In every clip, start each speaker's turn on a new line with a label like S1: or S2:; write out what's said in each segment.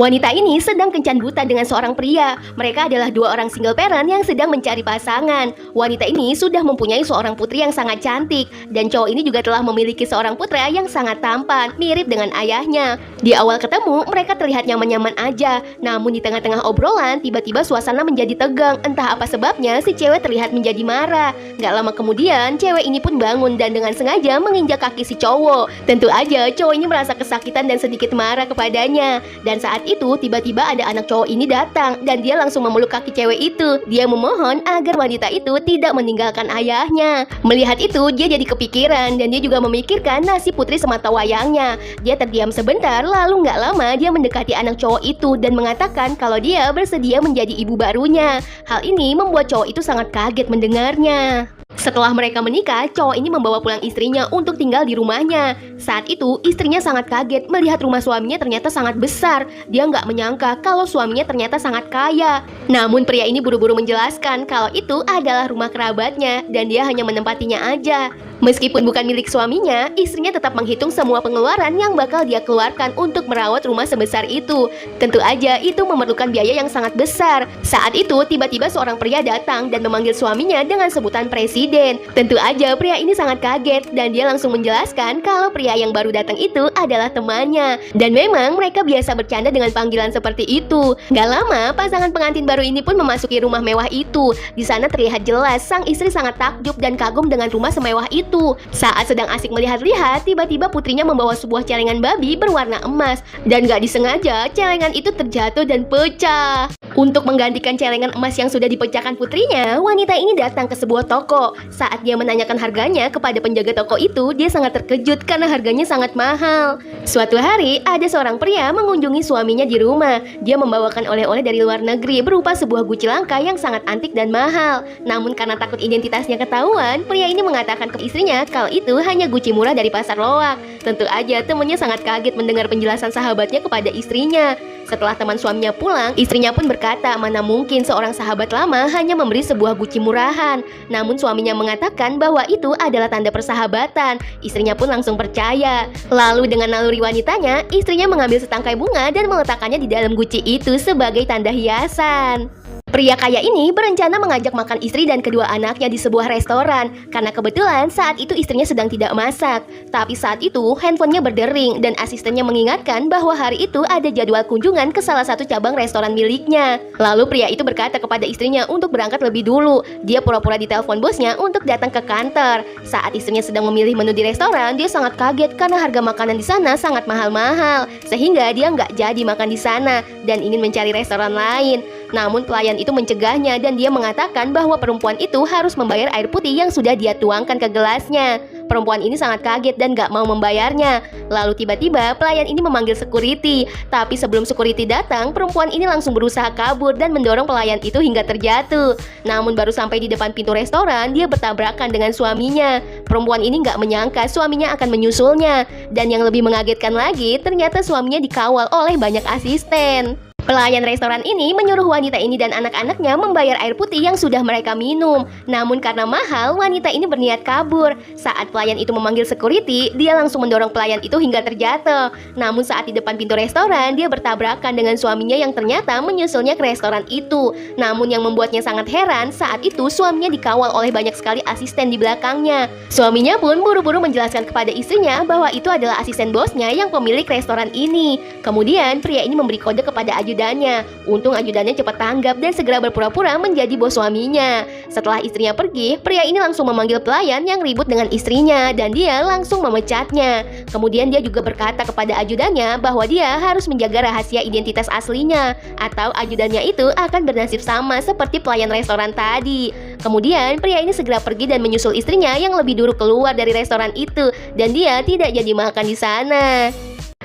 S1: Wanita ini sedang kencan buta dengan seorang pria. Mereka adalah dua orang single parent yang sedang mencari pasangan. Wanita ini sudah mempunyai seorang putri yang sangat cantik, dan cowok ini juga telah memiliki seorang putra yang sangat tampan, mirip dengan ayahnya. Di awal ketemu, mereka terlihat nyaman-nyaman aja. Namun di tengah-tengah obrolan, tiba-tiba suasana menjadi tegang. Entah apa sebabnya, si cewek terlihat menjadi marah. Gak lama kemudian, cewek ini pun bangun dan dengan sengaja menginjak kaki si cowok. Tentu aja, cowok ini merasa kesakitan dan sedikit marah kepadanya. Dan saat itu tiba-tiba ada anak cowok ini datang dan dia langsung memeluk kaki cewek itu. Dia memohon agar wanita itu tidak meninggalkan ayahnya. Melihat itu dia jadi kepikiran dan dia juga memikirkan nasib putri sematawayangnya. Dia terdiam sebentar, lalu nggak lama dia mendekati anak cowok itu dan mengatakan kalau dia bersedia menjadi ibu barunya. Hal ini membuat cowok itu sangat kaget mendengarnya. Setelah mereka menikah, cowok ini membawa pulang istrinya untuk tinggal di rumahnya. Saat itu, istrinya sangat kaget melihat rumah suaminya ternyata sangat besar. Dia nggak menyangka kalau suaminya ternyata sangat kaya. Namun pria ini buru-buru menjelaskan kalau itu adalah rumah kerabatnya dan dia hanya menempatinya aja. Meskipun bukan milik suaminya, istrinya tetap menghitung semua pengeluaran yang bakal dia keluarkan untuk merawat rumah sebesar itu. Tentu aja itu memerlukan biaya yang sangat besar. Saat itu, tiba-tiba seorang pria datang dan memanggil suaminya dengan sebutan presiden. Tentu aja pria ini sangat kaget dan dia langsung menjelaskan kalau pria yang baru datang itu adalah temannya. Dan memang mereka biasa bercanda dengan panggilan seperti itu. Gak lama, pasangan pengantin baru ini pun memasuki rumah mewah itu. Di sana terlihat jelas sang istri sangat takjub dan kagum dengan rumah semewah itu. Saat sedang asik melihat-lihat, tiba-tiba putrinya membawa sebuah celengan babi berwarna emas. Dan gak disengaja, celengan itu terjatuh dan pecah. Untuk menggantikan celengan emas yang sudah dipecahkan putrinya, wanita ini datang ke sebuah toko. Saat dia menanyakan harganya kepada penjaga toko itu, dia sangat terkejut karena harganya sangat mahal. Suatu hari, ada seorang pria mengunjungi suaminya di rumah. Dia membawakan oleh-oleh dari luar negeri berupa sebuah guci langka yang sangat antik dan mahal. Namun karena takut identitasnya ketahuan, pria ini mengatakan ke istrinya kalau itu hanya guci murah dari pasar loak. Tentu aja temannya sangat kaget mendengar penjelasan sahabatnya kepada istrinya. Setelah teman suaminya pulang, istrinya pun berkata mana mungkin seorang sahabat lama hanya memberi sebuah guci murahan. Namun suaminya mengatakan bahwa itu adalah tanda persahabatan. Istrinya pun langsung percaya. Lalu dengan naluri wanitanya, istrinya mengambil setangkai bunga dan meletakkannya di dalam guci itu sebagai tanda hiasan. Pria kaya ini berencana mengajak makan istri dan kedua anaknya di sebuah restoran karena kebetulan saat itu istrinya sedang tidak masak. Tapi saat itu handphonenya berdering dan asistennya mengingatkan bahwa hari itu ada jadwal kunjungan ke salah satu cabang restoran miliknya. Lalu pria itu berkata kepada istrinya untuk berangkat lebih dulu. Dia pura-pura ditelepon bosnya untuk datang ke kantor. Saat istrinya sedang memilih menu di restoran, dia sangat kaget karena harga makanan di sana sangat mahal-mahal, sehingga dia nggak jadi makan di sana dan ingin mencari restoran lain. Namun pelayan itu mencegahnya dan dia mengatakan bahwa perempuan itu harus membayar air putih yang sudah dia tuangkan ke gelasnya. Perempuan ini sangat kaget dan gak mau membayarnya. Lalu tiba-tiba pelayan ini memanggil security. Tapi sebelum security datang, perempuan ini langsung berusaha kabur dan mendorong pelayan itu hingga terjatuh. Namun baru sampai di depan pintu restoran, dia bertabrakan dengan suaminya. Perempuan ini gak menyangka suaminya akan menyusulnya. Dan yang lebih mengagetkan lagi, ternyata suaminya dikawal oleh banyak asisten. Pelayan restoran ini menyuruh wanita ini dan anak-anaknya membayar air putih yang sudah mereka minum. Namun karena mahal, wanita ini berniat kabur. Saat pelayan itu memanggil security, dia langsung mendorong pelayan itu hingga terjatuh. Namun saat di depan pintu restoran, dia bertabrakan dengan suaminya yang ternyata menyusulnya ke restoran itu. Namun yang membuatnya sangat heran, saat itu suaminya dikawal oleh banyak sekali asisten di belakangnya. Suaminya pun buru-buru menjelaskan kepada istrinya bahwa itu adalah asisten bosnya yang pemilik restoran ini. Kemudian pria ini memberi kode kepada ajudannya. Untung ajudannya cepat tanggap dan segera berpura-pura menjadi bos suaminya. Setelah istrinya pergi, pria ini langsung memanggil pelayan yang ribut dengan istrinya dan dia langsung memecatnya. Kemudian dia juga berkata kepada ajudannya bahwa dia harus menjaga rahasia identitas aslinya atau ajudannya itu akan bernasib sama seperti pelayan restoran tadi. Kemudian pria ini segera pergi dan menyusul istrinya yang lebih dulu keluar dari restoran itu dan dia tidak jadi makan di sana.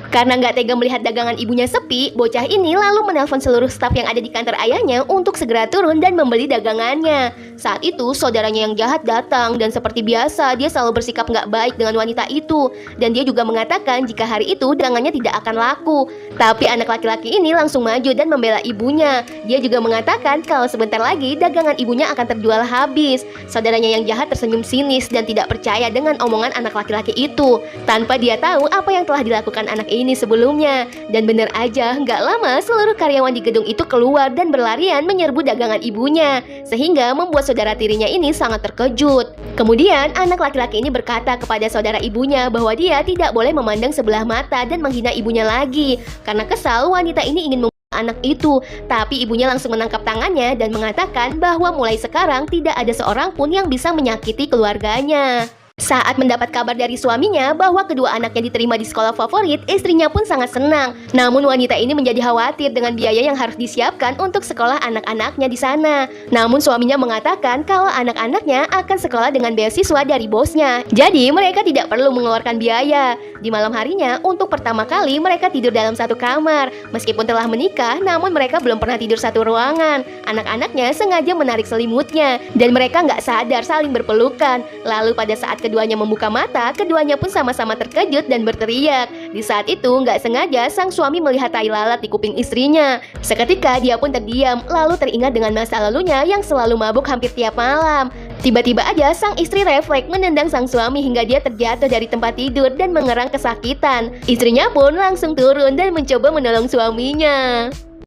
S1: Karena nggak tega melihat dagangan ibunya sepi, bocah ini lalu menelpon seluruh staf yang ada di kantor ayahnya untuk segera turun dan membeli dagangannya. Saat itu, saudaranya yang jahat datang dan seperti biasa, dia selalu bersikap nggak baik dengan wanita itu. Dan dia juga mengatakan jika hari itu dagangannya tidak akan laku. Tapi anak laki-laki ini langsung maju dan membela ibunya. Dia juga mengatakan kalau sebentar lagi dagangan ibunya akan terjual habis. Saudaranya yang jahat tersenyum sinis dan tidak percaya dengan omongan anak laki-laki itu. Tanpa dia tahu apa yang telah dilakukan anak ini. ini sebelumnya. Dan benar aja, nggak lama seluruh karyawan di gedung itu keluar dan berlarian menyerbu dagangan ibunya, sehingga membuat saudara tirinya ini sangat terkejut. Kemudian anak laki-laki ini berkata kepada saudara ibunya bahwa dia tidak boleh memandang sebelah mata dan menghina ibunya lagi. Karena kesal, wanita ini ingin anak itu, tapi ibunya langsung menangkap tangannya dan mengatakan bahwa mulai sekarang tidak ada seorang pun yang bisa menyakiti keluarganya. Saat mendapat kabar dari suaminya bahwa kedua anaknya diterima di sekolah favorit, istrinya pun sangat senang. Namun wanita ini menjadi khawatir dengan biaya yang harus disiapkan untuk sekolah anak-anaknya di sana. Namun suaminya mengatakan kalau anak-anaknya akan sekolah dengan beasiswa dari bosnya. Jadi mereka tidak perlu mengeluarkan biaya. Di malam harinya, untuk pertama kali mereka tidur dalam satu kamar. Meskipun telah menikah, namun mereka belum pernah tidur satu ruangan. Anak-anaknya sengaja menarik selimutnya dan mereka nggak sadar saling berpelukan. Lalu pada saat keduanya membuka mata, keduanya pun sama-sama terkejut dan berteriak. Di saat itu, nggak sengaja sang suami melihat tai lalat di kuping istrinya. Seketika dia pun terdiam, lalu teringat dengan masa lalunya yang selalu mabuk hampir tiap malam. Tiba-tiba aja sang istri refleks menendang sang suami hingga dia terjatuh dari tempat tidur dan mengerang kesakitan. Istrinya pun langsung turun dan mencoba menolong suaminya.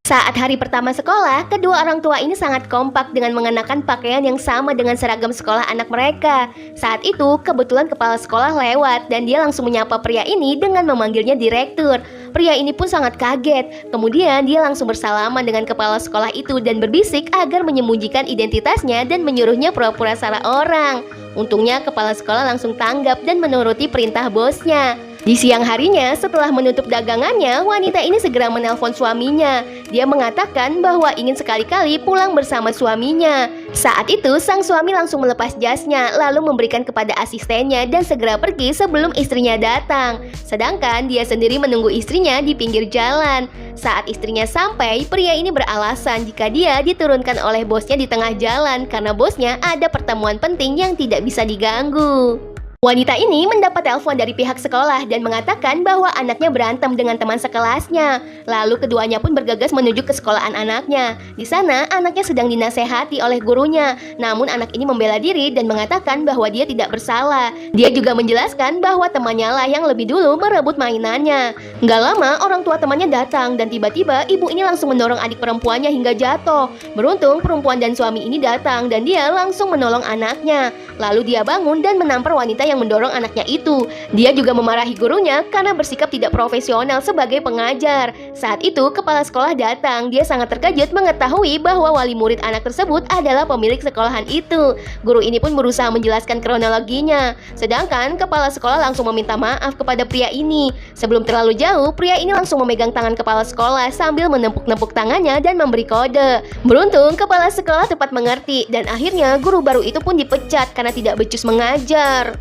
S1: Saat hari pertama sekolah, kedua orang tua ini sangat kompak dengan mengenakan pakaian yang sama dengan seragam sekolah anak mereka. Saat itu, kebetulan kepala sekolah lewat dan dia langsung menyapa pria ini dengan memanggilnya direktur. Pria ini pun sangat kaget. Kemudian dia langsung bersalaman dengan kepala sekolah itu dan berbisik agar menyembunyikan identitasnya dan menyuruhnya pura-pura salah orang. Untungnya kepala sekolah langsung tanggap dan menuruti perintah bosnya. Di siang harinya, setelah menutup dagangannya, wanita ini segera menelpon suaminya. Dia mengatakan bahwa ingin sekali-kali pulang bersama suaminya. Saat itu, sang suami langsung melepas jasnya, lalu memberikan kepada asistennya dan segera pergi sebelum istrinya datang. Sedangkan dia sendiri menunggu istrinya di pinggir jalan. Saat istrinya sampai, pria ini beralasan jika dia diturunkan oleh bosnya di tengah jalan karena bosnya ada pertemuan penting yang tidak bisa diganggu. Wanita ini mendapat telepon dari pihak sekolah dan mengatakan bahwa anaknya berantem dengan teman sekelasnya. Lalu keduanya pun bergegas menuju ke sekolahan anaknya. Di sana, anaknya sedang dinasehati oleh gurunya. Namun anak ini membela diri dan mengatakan bahwa dia tidak bersalah. Dia juga menjelaskan bahwa temannya lah yang lebih dulu merebut mainannya. Nggak lama, orang tua temannya datang dan tiba-tiba ibu ini langsung mendorong adik perempuannya hingga jatuh. Beruntung perempuan dan suami ini datang dan dia langsung menolong anaknya. Lalu dia bangun dan menampar wanita yang mendorong anaknya itu. Dia juga memarahi gurunya karena bersikap tidak profesional sebagai pengajar. Saat itu kepala sekolah datang. Dia sangat terkejut mengetahui bahwa wali murid anak tersebut adalah pemilik sekolahan itu. Guru ini pun berusaha menjelaskan kronologinya. Sedangkan kepala sekolah langsung meminta maaf kepada pria ini. Sebelum terlalu jauh, pria ini langsung memegang tangan kepala sekolah sambil menepuk-nepuk tangannya dan memberi kode. Beruntung kepala sekolah tepat mengerti dan akhirnya guru baru itu pun dipecat karena tidak becus mengajar.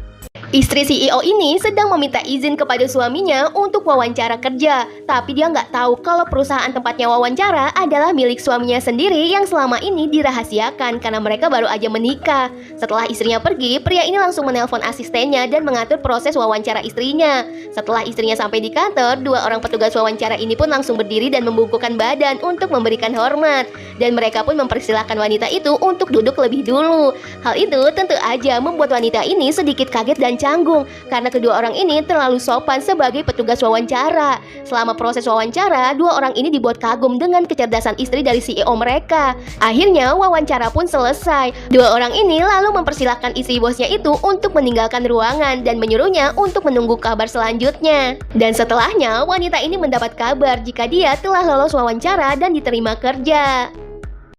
S1: Istri CEO ini sedang meminta izin kepada suaminya untuk wawancara kerja, tapi dia nggak tahu kalau perusahaan tempatnya wawancara adalah milik suaminya sendiri yang selama ini dirahasiakan karena mereka baru aja menikah. Setelah istrinya pergi, pria ini langsung menelpon asistennya dan mengatur proses wawancara istrinya. Setelah istrinya sampai di kantor, dua orang petugas wawancara ini pun langsung berdiri dan membungkukkan badan untuk memberikan hormat. Dan mereka pun mempersilahkan wanita itu untuk duduk lebih dulu. Hal itu tentu aja membuat wanita ini sedikit kaget dan canggung karena kedua orang ini terlalu sopan sebagai petugas wawancara. Selama proses wawancara, dua orang ini dibuat kagum dengan kecerdasan istri dari CEO mereka. Akhirnya wawancara pun selesai. Dua orang ini lalu mempersilahkan istri bosnya itu untuk meninggalkan ruangan dan menyuruhnya untuk menunggu kabar selanjutnya. Dan setelahnya, wanita ini mendapat kabar jika dia telah lolos wawancara dan diterima kerja.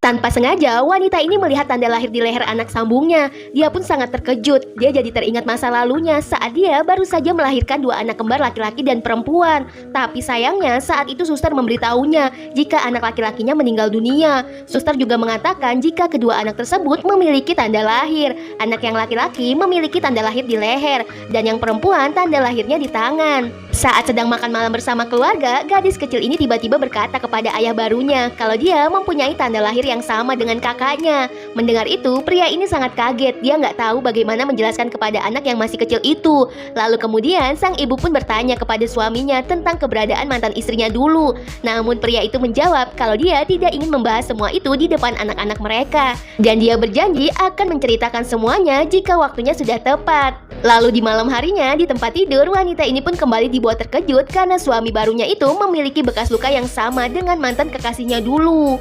S1: Tanpa sengaja, wanita ini melihat tanda lahir di leher anak sambungnya. Dia pun sangat terkejut. Dia jadi teringat masa lalunya saat dia baru saja melahirkan dua anak kembar laki-laki dan perempuan. Tapi sayangnya saat itu suster memberitahunya jika anak laki-lakinya meninggal dunia. Suster juga mengatakan jika kedua anak tersebut memiliki tanda lahir. Anak yang laki-laki memiliki tanda lahir di leher dan yang perempuan tanda lahirnya di tangan. Saat sedang makan malam bersama keluarga, gadis kecil ini tiba-tiba berkata kepada ayah barunya kalau dia mempunyai tanda lahir yang sama dengan kakaknya. Mendengar itu, pria ini sangat kaget. Dia nggak tahu bagaimana menjelaskan kepada anak yang masih kecil itu. Lalu kemudian sang ibu pun bertanya kepada suaminya tentang keberadaan mantan istrinya dulu. Namun pria itu menjawab kalau dia tidak ingin membahas semua itu di depan anak-anak mereka. Dan dia berjanji akan menceritakan semuanya jika waktunya sudah tepat. Lalu di malam harinya di tempat tidur, wanita ini pun kembali dibuat terkejut karena suami barunya itu memiliki bekas luka yang sama dengan mantan kekasihnya dulu.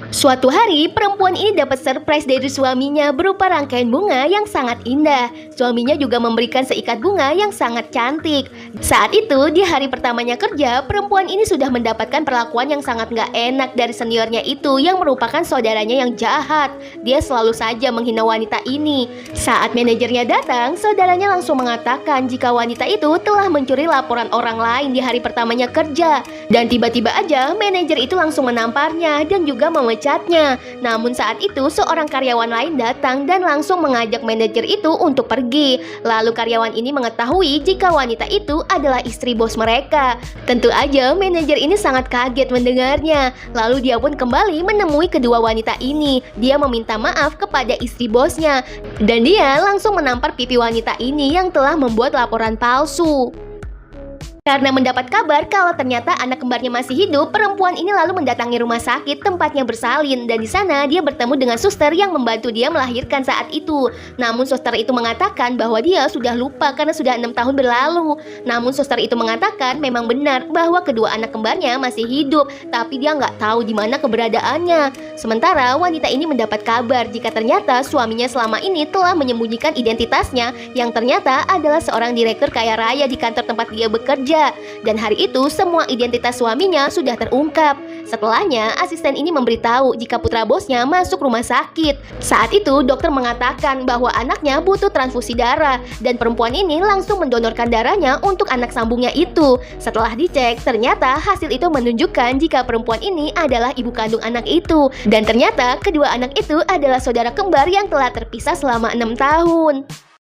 S1: Suatu hari, perempuan ini dapat surprise dari suaminya berupa rangkaian bunga yang sangat indah. Suaminya juga memberikan seikat bunga yang sangat cantik. Saat itu, di hari pertamanya kerja, perempuan ini sudah mendapatkan perlakuan yang sangat gak enak dari seniornya itu yang merupakan saudaranya yang jahat. Dia selalu saja menghina wanita ini. Saat manajernya datang, saudaranya langsung mengatakan jika wanita itu telah mencuri laporan orang lain di hari pertamanya kerja. Dan tiba-tiba aja, manajer itu langsung menamparnya dan juga memecatnya. Namun saat itu seorang karyawan lain datang dan langsung mengajak manajer itu untuk pergi. Lalu karyawan ini mengetahui jika wanita itu adalah istri bos mereka. Tentu aja manajer ini sangat kaget mendengarnya. Lalu dia pun kembali menemui kedua wanita ini. Dia meminta maaf kepada istri bosnya. Dan dia langsung menampar pipi wanita ini yang telah membuat laporan palsu. Karena mendapat kabar kalau ternyata anak kembarnya masih hidup, perempuan ini lalu mendatangi rumah sakit tempatnya bersalin dan di sana dia bertemu dengan suster yang membantu dia melahirkan saat itu. Namun suster itu mengatakan bahwa dia sudah lupa karena sudah 6 tahun berlalu. Namun suster itu mengatakan memang benar bahwa kedua anak kembarnya masih hidup, tapi dia nggak tahu di mana keberadaannya. Sementara wanita ini mendapat kabar jika ternyata suaminya selama ini telah menyembunyikan identitasnya yang ternyata adalah seorang direktur kaya raya di kantor tempat dia bekerja. Dan hari itu semua identitas suaminya sudah terungkap. Setelahnya asisten ini memberitahu jika putra bosnya masuk rumah sakit. Saat itu dokter mengatakan bahwa anaknya butuh transfusi darah dan perempuan ini langsung mendonorkan darahnya untuk anak sambungnya itu. Setelah dicek ternyata hasil itu menunjukkan jika perempuan ini adalah ibu kandung anak itu. Dan ternyata kedua anak itu adalah saudara kembar yang telah terpisah selama 6 tahun.